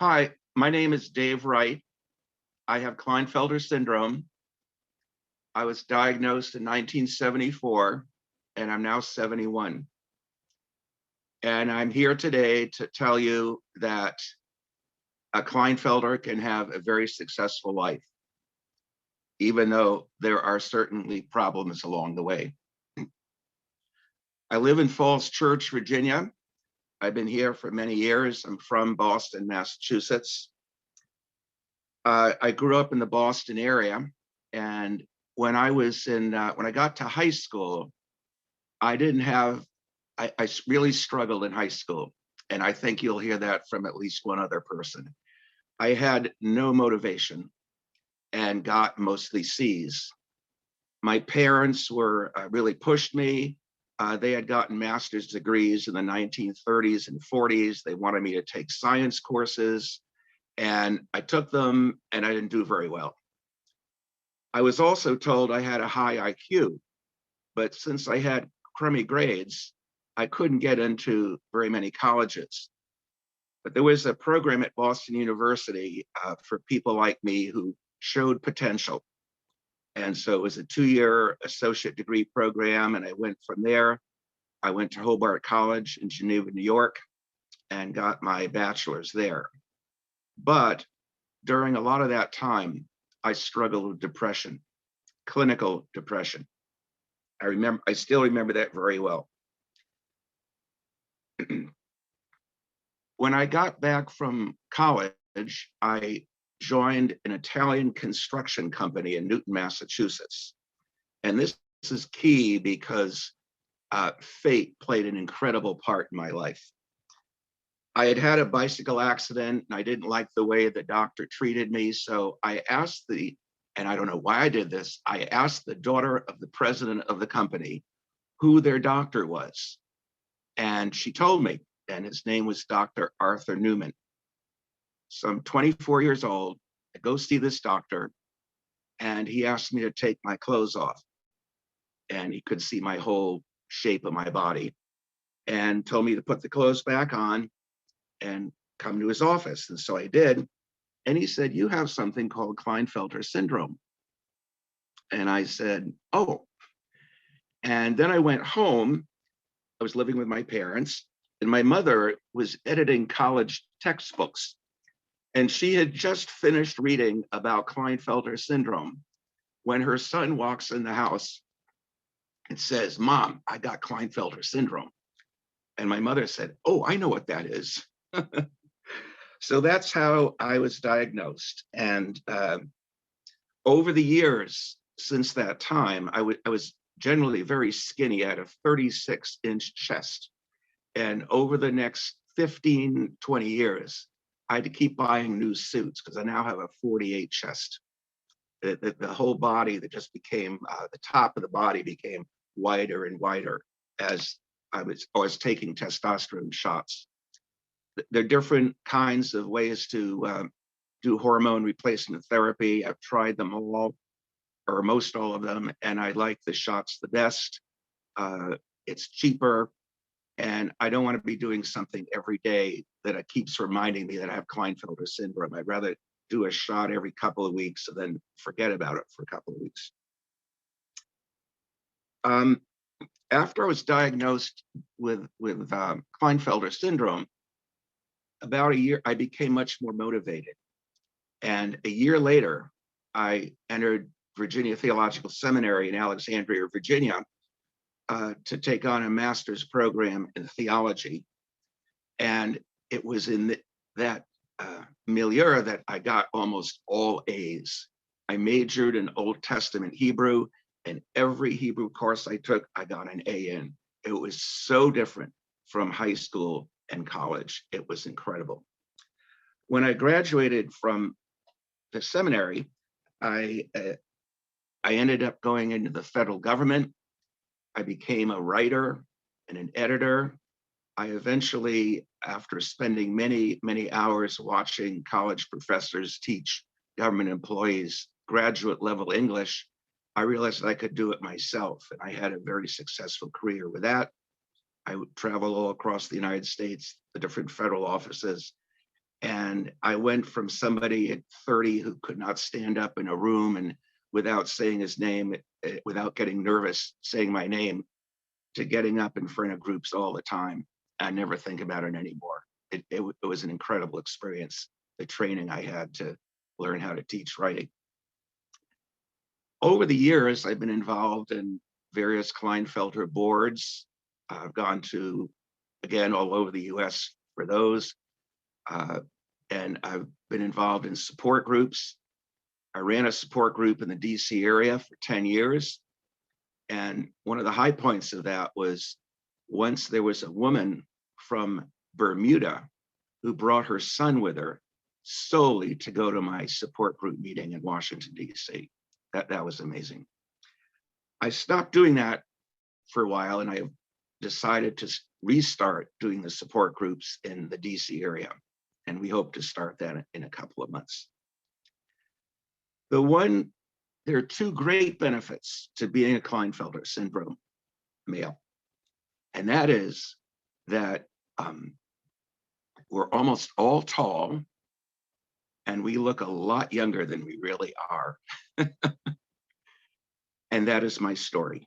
Hi, my name is Dave Wright. I have Klinefelter syndrome. I was diagnosed in 1974, and I'm now 71. And I'm here today to tell you that a Klinefelter can have a very successful life, even though there are certainly problems along the way. I live in Falls Church, Virginia. I've been here for many years. I'm from Boston, Massachusetts. I grew up in the Boston area, and when I got to high school, I didn't have, I really struggled in high school, and I think you'll hear that from at least one other person. I had no motivation and got mostly C's. My parents were really pushed me. They had gotten master's degrees in the 1930s and 40s. They wanted me to take science courses, and I took them, and I didn't do very well. I was also told I had a high IQ, but since I had crummy grades, I couldn't get into very many colleges. But there was a program at Boston University for people like me who showed potential. And so it was a 2-year associate degree program, and I went from there. I went to Hobart College in Geneva, New York, and got my bachelor's there. But during a lot of that time, I struggled with depression, clinical depression. I still remember that very well. When I got back from college, I joined an Italian construction company in Newton, Massachusetts. And this is key because fate played an incredible part in my life. I had had a bicycle accident, and I didn't like the way the doctor treated me. So I asked and I don't know why I did this, I asked the daughter of the president of the company who their doctor was. And she told me, and his name was Dr. Arthur Newman. So I'm 24 years old. I go see this doctor, and he asked me to take my clothes off. And he could see my whole shape of my body, and told me to put the clothes back on and come to his office. And so I did. And he said, "You have something called Klinefelter syndrome." And I said, "Oh." And then I went home. I was living with my parents, and my mother was editing college textbooks. And she had just finished reading about Klinefelter syndrome when her son walks in the house and says, "Mom, I got Klinefelter syndrome." And my mother said, "Oh, I know what that is." So that's how I was diagnosed. And over the years since that time, I was generally very skinny. I had a 36-inch chest. And over the next 15, 20 years, I had to keep buying new suits because I now have a 48 chest. The whole body that just became, the top of the body became wider and wider as I was taking testosterone shots. There are different kinds of ways to do hormone replacement therapy. I've tried them all, or most all of them, and I like the shots the best. It's cheaper, and I don't want to be doing something every day that keeps reminding me that I have Klinefelter syndrome. I'd rather do a shot every couple of weeks and then forget about it for a couple of weeks. After I was diagnosed with Klinefelter syndrome, about a year, I became much more motivated. And a year later, I entered Virginia Theological Seminary in Alexandria, Virginia, to take on a master's program in theology. And it was in that milieu that I got almost all A's. I majored in Old Testament Hebrew, and every Hebrew course I took, I got an A in. It was so different from high school and college. It was incredible. When I graduated from the seminary, I ended up going into the federal government. I became a writer and an editor. I eventually, after spending many, many hours watching college professors teach government employees graduate level English, I realized that I could do it myself. And I had a very successful career with that. I would travel all across the United States, the different federal offices. And I went from somebody at 30 who could not stand up in a room and without saying his name, without getting nervous saying my name, to getting up in front of groups all the time. I never think about it anymore. It was an incredible experience, the training I had to learn how to teach writing. Over the years, I've been involved in various Kleinfelter boards. I've gone to, again, all over the US for those. And I've been involved in support groups. I ran a support group in the DC area for 10 years. And one of the high points of that was once there was a woman from Bermuda who brought her son with her solely to go to my support group meeting in Washington, DC. That was amazing. I stopped doing that for a while, and I decided to restart doing the support groups in the DC area. And we hope to start that in a couple of months. There are two great benefits to being a Klinefelter syndrome male. And that is that we're almost all tall and we look a lot younger than we really are. And that is my story.